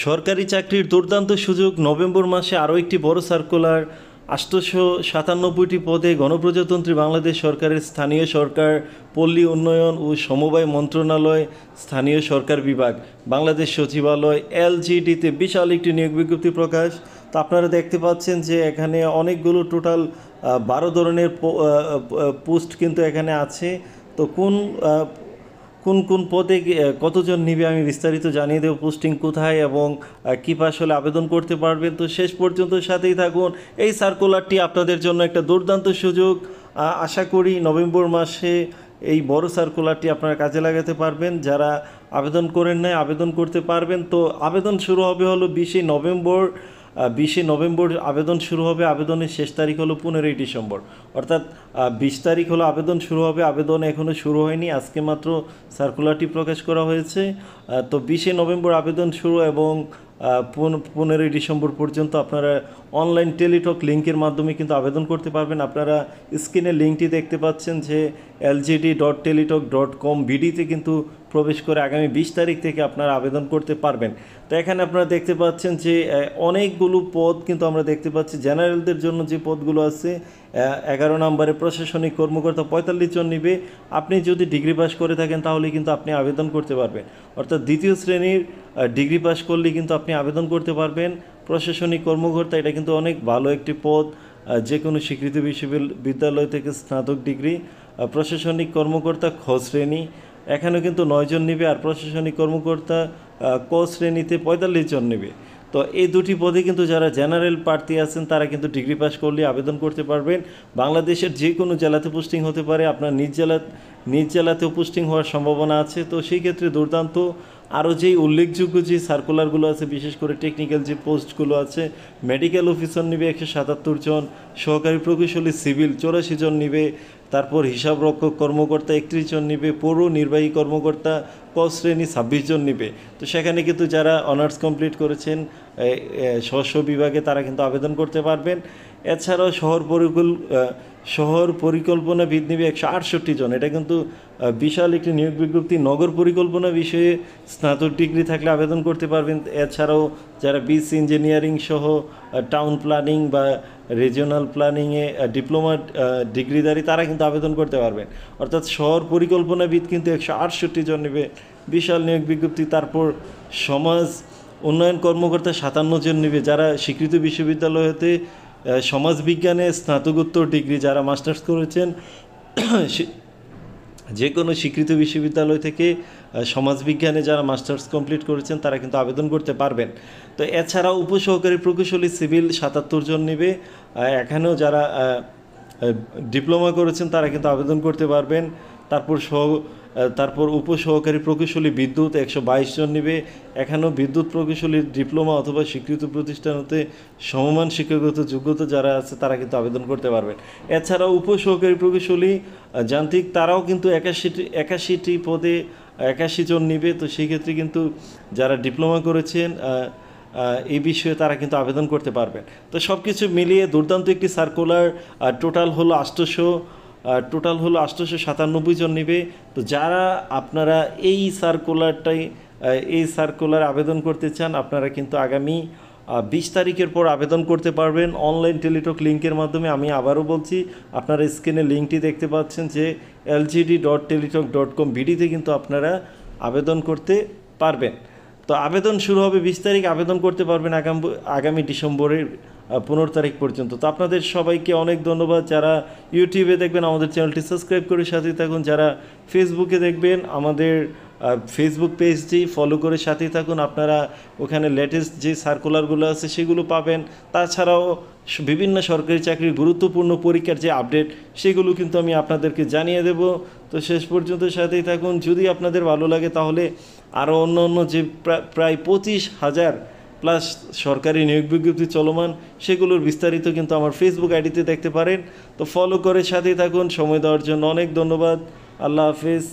সরকারি চাকরির দুর্দান্ত সুযোগ। নভেম্বর মাসে আরও একটি বড় সার্কুলার। 897টি পদে গণপ্রজাতন্ত্রী বাংলাদেশ সরকারের স্থানীয় সরকার, পল্লী উন্নয়ন ও সমবায় মন্ত্রণালয়, স্থানীয় সরকার বিভাগ, বাংলাদেশ সচিবালয়, এলজিডিতে বিশাল একটি নিয়োগ বিজ্ঞপ্তি প্রকাশ। তো আপনারা দেখতে পাচ্ছেন যে এখানে অনেকগুলো টোটাল 12 ধরনের পোস্ট কিন্তু এখানে আছে। তো কোন কোন পদে কতজন নিবে আমি বিস্তারিত জানিয়ে দেবো, পোস্টিং কোথায় এবং কী আসলে আবেদন করতে পারবেন। তো শেষ পর্যন্ত সাথেই থাকুন। এই সার্কুলারটি আপনাদের জন্য একটা দুর্দান্ত সুযোগ। আশা করি নভেম্বর মাসে এই বড় সার্কুলারটি আপনারা কাজে লাগাতে পারবেন। যারা আবেদন করেন নাই আবেদন করতে পারবেন। তো আবেদন শুরু হবে হলো 20 নভেম্বর আবেদন শুরু হবে। আবেদনের শেষ তারিখ হলো 15ই ডিসেম্বর, অর্থাৎ 20 তারিখ হলো আবেদন শুরু হবে। আবেদন এখনও শুরু হয়নি, আজকে মাত্র সার্কুলারটি প্রকাশ করা হয়েছে। তো 20 নভেম্বর আবেদন শুরু এবং 15ই ডিসেম্বর পর্যন্ত আপনারা অনলাইন টেলিটক লিঙ্কের মাধ্যমে কিন্তু আবেদন করতে পারবেন। আপনারা স্ক্রিনে লিঙ্কটি দেখতে পাচ্ছেন যে lgd.teletalk.com বিডিতে কিন্তু প্রবেশ করে আগামী 20 তারিখ থেকে আপনারা আবেদন করতে পারবেন। তো এখানে আপনারা দেখতে পাচ্ছেন যে অনেকগুলো পদ কিন্তু আমরা দেখতে পাচ্ছি। জেনারেলদের জন্য যে পদগুলো আছে 11 নম্বরে প্রশাসনিক কর্মকর্তা 45 জন নিবে। আপনি যদি ডিগ্রি পাস করে থাকেন তাহলে কিন্তু আপনি আবেদন করতে পারবেন, অর্থাৎ দ্বিতীয় শ্রেণীর ডিগ্রি পাস করলে কিন্তু আপনি আবেদন করতে পারবেন। প্রশাসনিক কর্মকর্তা এটা কিন্তু অনেক ভালো একটি পদ, যে কোনো স্বীকৃত বিশ্ববিদ্যালয় থেকে স্নাতক ডিগ্রি। প্রশাসনিক কর্মকর্তা খ শ্রেণী, এখানেও কিন্তু 9 জন নেবে। আর প্রশাসনিক কর্মকর্তা ক শ্রেণীতে 45 জন নেবে। তো এই দুটি পদে কিন্তু যারা জেনারেল প্রার্থী আছেন তারা কিন্তু ডিগ্রি পাস করলে আবেদন করতে পারবেন। বাংলাদেশের যে কোনো জেলাতে পোস্টিং হতে পারে, আপনার নিজ জেলাতেও পোস্টিং হওয়ার সম্ভাবনা আছে। তো সেই ক্ষেত্রে দুর্দান্ত। আরও যেই উল্লেখযোগ্য যে সার্কুলারগুলো আছে, বিশেষ করে টেকনিক্যাল যে পোস্টগুলো আছে, মেডিকেল অফিসার নেবে 177 জন, সহকারী প্রকৌশলী সিভিল 84 জন নেবে, তারপর হিসাবরক্ষক কর্মকর্তা 31 জন নেবে, পৌর নির্বাহী কর্মকর্তা ক শ্রেণী 26 জন নেবে। তো সেখানে কিন্তু যারা অনার্স কমপ্লিট করেছেন স্ব বিভাগে তারা কিন্তু আবেদন করতে পারবেন। এছাড়াও শহর পরিকল্পনাবিদ নেবে 168 জন। এটা কিন্তু বিশাল একটি নিয়োগ বিজ্ঞপ্তি। নগর পরিকল্পনা বিষয়ে স্নাতক ডিগ্রি থাকলে আবেদন করতে পারবেন। এছাড়াও যারা বিসি ইঞ্জিনিয়ারিং সহ টাউন প্ল্যানিং বা রিজিওনাল প্ল্যানিংয়ে ডিপ্লোমা ডিগ্রিধারী তারা কিন্তু আবেদন করতে পারবেন। অর্থাৎ শহর পরিকল্পনাবিদ কিন্তু 168 জন নেবে, বিশাল নিয়োগ বিজ্ঞপ্তি। তারপর সমাজ উন্নয়ন কর্মকর্তা 57 জন নেবে, যারা স্বীকৃত বিশ্ববিদ্যালয় হতে সমাজবিজ্ঞানে স্নাতকোত্তর ডিগ্রি যারা মাস্টার্স করেছেন, যে কোনো স্বীকৃত বিশ্ববিদ্যালয় থেকে সমাজবিজ্ঞানে যারা মাস্টার্স কমপ্লিট করেছেন তারা কিন্তু আবেদন করতে পারবেন। তো এছাড়াও উপসহকারী প্রকৌশলী সিভিল 77 জন নেবে। এখানেও যারা ডিপ্লোমা করেছেন তারা কিন্তু আবেদন করতে পারবেন। তারপর উপসহকারী প্রকৌশলী বিদ্যুৎ 122 জন নেবে। এখানেও বিদ্যুৎ প্রকৌশলীর ডিপ্লোমা অথবা স্বীকৃত প্রতিষ্ঠান হতে সমমান শিক্ষাগত যোগ্যতা যারা আছে তারা কিন্তু আবেদন করতে পারবেন। এছাড়াও উপসহকারী প্রকৌশলী যান্ত্রিক তারাও কিন্তু 81টি পদে 81 জন নেবে। তো সেই ক্ষেত্রে কিন্তু যারা ডিপ্লোমা করেছেন এই বিষয়ে তারা কিন্তু আবেদন করতে পারবেন। তো সব কিছু মিলিয়ে দুর্দান্ত একটি সার্কুলার। টোটাল হলো 897 জন নেবে। তো যারা আপনারা এই সার্কুলার আবেদন করতে চান, আপনারা কিন্তু আগামী 20 তারিখের পর আবেদন করতে পারবেন অনলাইন টেলিটক লিঙ্কের মাধ্যমে। আমি আবারও বলছি, আপনারা স্ক্রিনে লিঙ্কটি দেখতে পাচ্ছেন যে lgd.teletalk.com বিডিতে কিন্তু আপনারা আবেদন করতে পারবেন। তো আবেদন শুরু হবে 20 তারিখ, আবেদন করতে পারবেন আগামী ডিসেম্বরের 15 তারিখ পর্যন্ত। তো আপনাদের সবাইকে অনেক ধন্যবাদ। যারা ইউটিউবে দেখবেন আমাদের চ্যানেলটি সাবস্ক্রাইব করে সাথেই থাকুন। যারা ফেসবুকে দেখবেন আমাদের ফেসবুক পেজটি ফলো করে সাথেই থাকুন। আপনারা ওখানে লেটেস্ট যে সার্কুলারগুলো আছে সেগুলো পাবেন। তাছাড়াও বিভিন্ন সরকারি চাকরির গুরুত্বপূর্ণ পরীক্ষার যে আপডেট সেগুলো কিন্তু আমি আপনাদেরকে জানিয়ে দেব। তো শেষ পর্যন্ত সাথেই থাকুন। যদি আপনাদের ভালো লাগে তাহলে আরও অন্য যে প্রায় 25,000 প্লাস সরকারি নিয়োগ বিজ্ঞপ্তি চলমান, সেগুলোর বিস্তারিত কিন্তু আমার ফেসবুক আইডিতে দেখতে পারেন। তো ফলো করে সাথেই থাকুন। সময় দেওয়ার জন্য অনেক ধন্যবাদ। আল্লাহ হাফেজ।